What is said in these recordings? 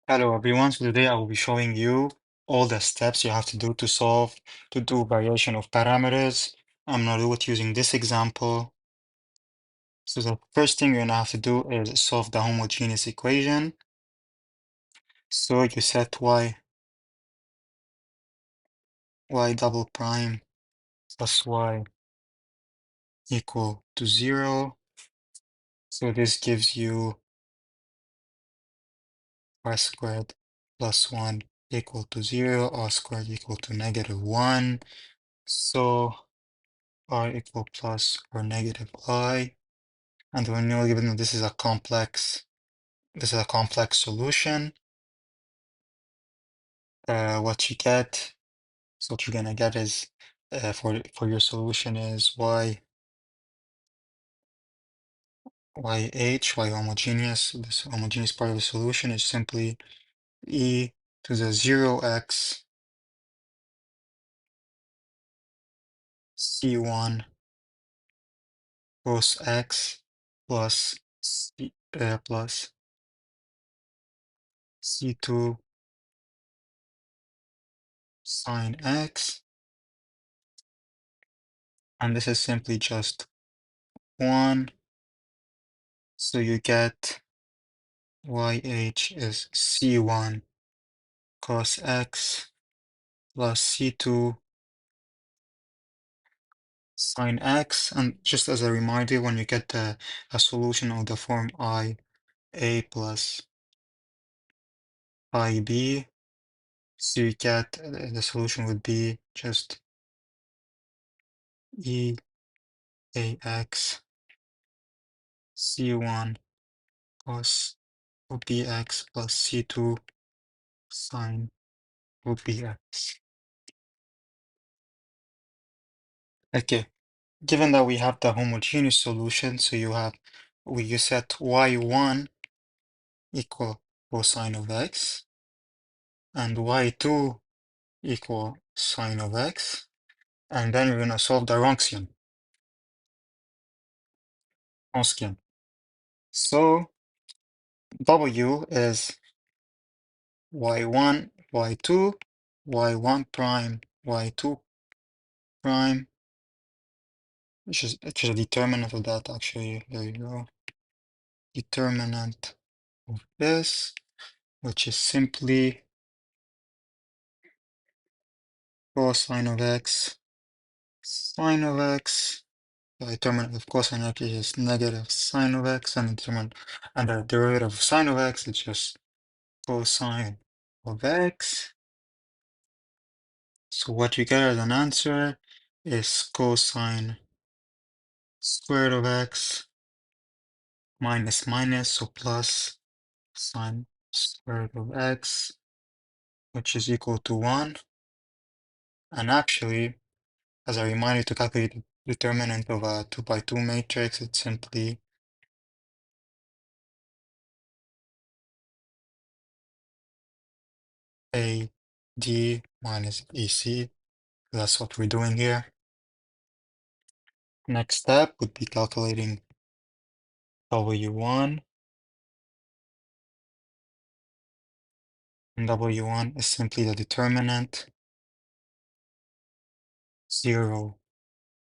Hello everyone, so today I will be showing you all the steps you have to do to do variation of parameters. I'm gonna do it using this example. So the first thing you're gonna have to do is solve the homogeneous equation. So you set y double prime plus y equal to 0. So this gives you r squared plus 1 equal to 0, r squared equal to -1. So r equal plus or negative I. And when you're given that this is a complex solution, what you get, so what you're gonna get is for your solution is y homogeneous. This homogeneous part of the solution is simply e to the 0x c1 cos x plus plus c2 sine x, and this is simply just 1. So you get YH is C1 cos X plus C2 sine X. And just as a reminder, when you get a solution of the form IA plus IB, so you get the solution would be just EAX C1 cos BX plus C2 sine BX. Okay. Given that we have the homogeneous solution, so you set y1 equal cosine of x and y2 equal sine of x, and then we're gonna solve the Wronskian. So w is y1, y2, y1 prime, y2 prime, which is a determinant of that actually. There you go. Determinant of this, which is simply cosine of x, sine of x. The determinant of cosine x is negative sine of x, and the derivative of sine of x is just cosine of x. So what you get as an answer is cosine squared of x minus minus, so plus sine squared of x, which is equal to 1. And actually, as a reminder to calculate the determinant of a 2 by 2 matrix, it's simply AD minus EC. That's what we're doing here. Next step would be calculating W1. And W1 is simply the determinant 0,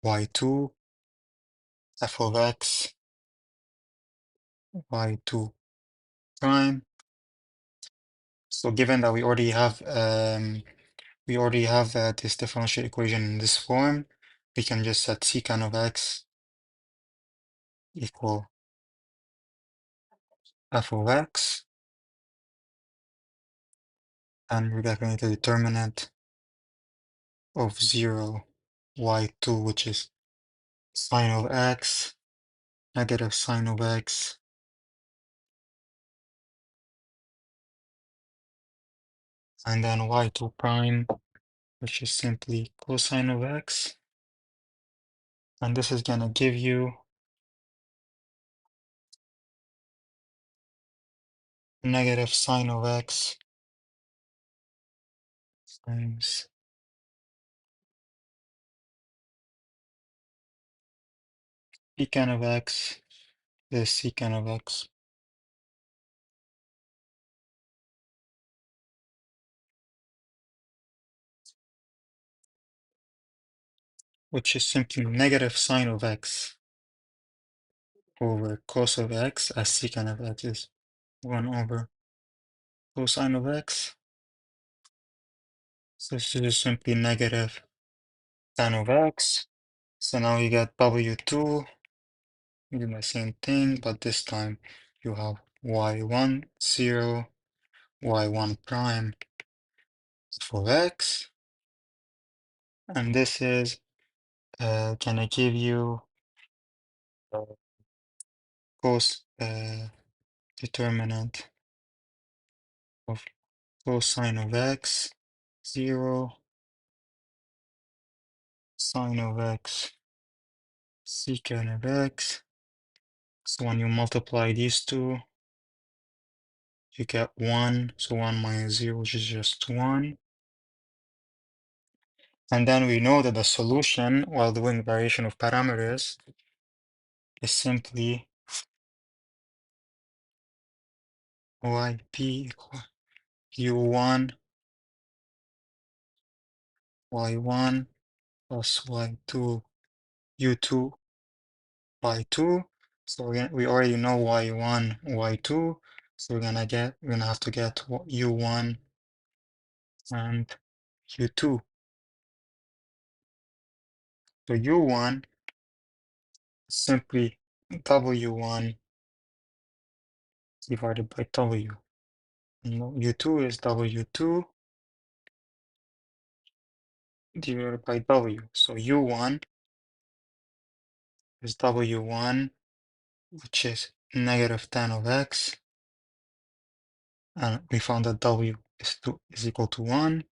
y2, f of x, y2 prime. So given that we already have this differential equation in this form, we can just set secant of x equal f of x, and we're calculating the determinant of 0, y2, which is sine of x, negative sine of x, and then y2 prime, which is simply cosine of x. And this is going to give you negative sine of x times secant of x is secant of x which is simply negative sine of x over cos of x as secant of x is 1 over cosine of x. So this is simply negative tan of x. So now you get W2, you do the same thing, but this time you have y1, 0, y1 prime for x, and this is gonna give you uh, cos determinant of cosine of x, 0, sine of x, secant of x. So when you multiply these two, you get 1, so 1 minus 0, which is just 1. And then we know that the solution, while doing variation of parameters, is simply yp equal u1 y1 plus y2 u2 y2. So we already know y1 y2. So we're gonna have to get u1 and u2. So u1 is simply w1 divided by w. And u2 is w2 divided by w. So u1 is w1, which is negative tan of x, and we found that w is equal to 1.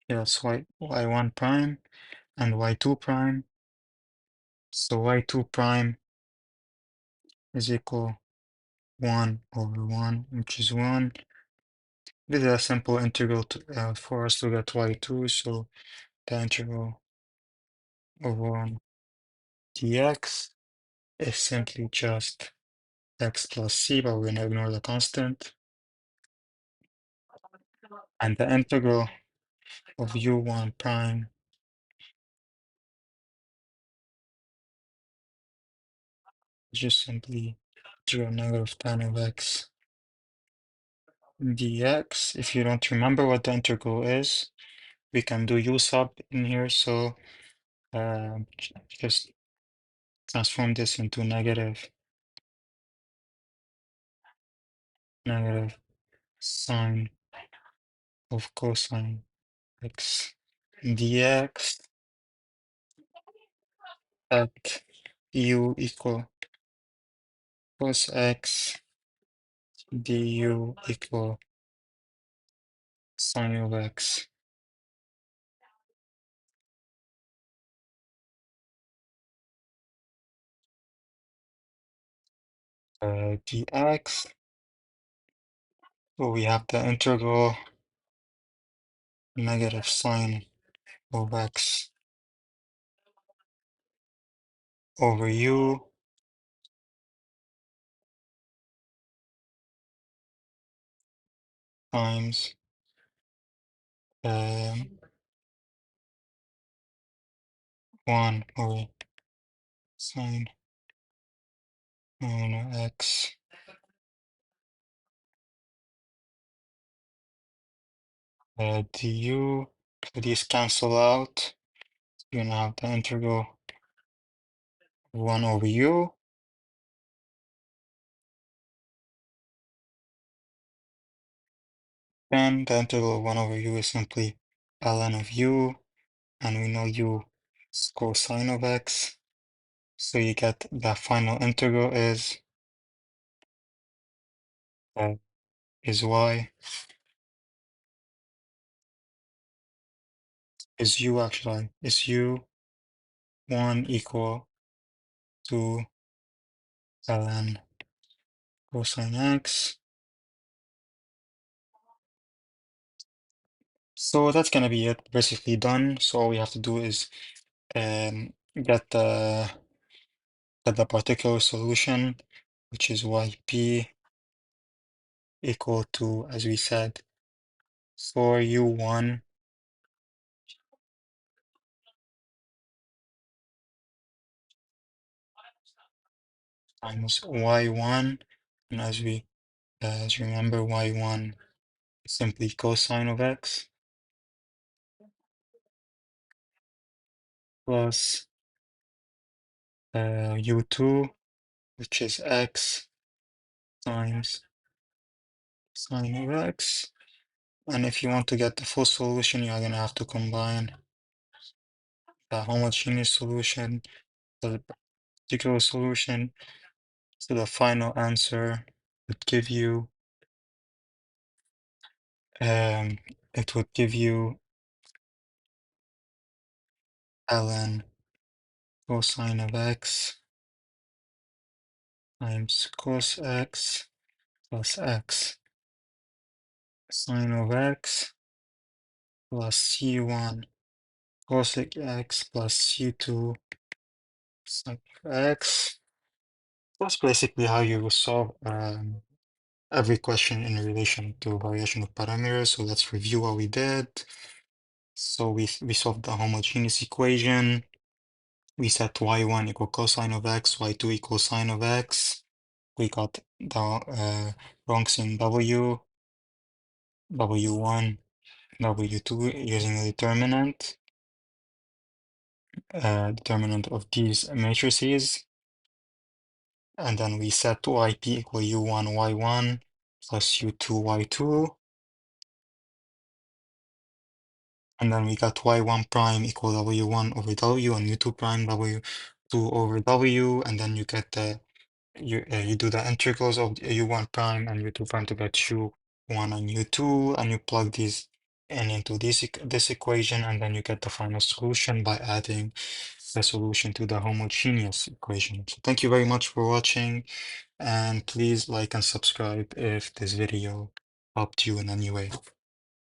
Yeah, that's y1 prime and y2 prime. So y2 prime is equal 1 over 1, which is 1. This is a simple integral for us to get y2, so the integral over 1 dx is simply just x plus c, but we're going to ignore the constant. And the integral of u1 prime is just simply 0 negative tan of x dx. If you don't remember what the integral is, we can do u sub in here, so just transform this into negative sine of cosine x dx at u equal cos x du equal sine of x. Dx. So we have the integral negative sine of x over u times 1 over sine x du. So these cancel out. You're gonna have the integral 1 over u. Then the integral of 1 over u is simply ln of u, and we know u is cosine of x. So you get the final integral uh, y, is u actually, is u 1 equal to ln cosine x. So that's gonna be it, basically done. So all we have to do is get the particular solution, which is yp equal to, as we said, for u1 times y1, and as you remember, y1 is simply cosine of x, plus u2, which is x times sine of x. And if you want to get the full solution, you're gonna have to combine the homogeneous solution, the particular solution, so the final answer would give you it would give you ln cosine of x times cos x plus x sine of x plus c1 cosec x plus c2 sec x. That's basically how you will solve every question in relation to variation of parameters. So let's review what we did. So we solved the homogeneous equation. We set y1 equal cosine of x, y2 equal sine of x. We got the Bronx in W, W1, W2 using the determinant of these matrices. And then we set yp equal u1, y1 plus u2, y2. And then we got y1 prime equal w1 over w and u2 prime w2 over w. And then you get the you do the integrals of u1 prime and u2 prime to get u1 and u2, and you plug these in into this equation, and then you get the final solution by adding the solution to the homogeneous equation. So thank you very much for watching, and please like and subscribe if this video helped you in any way.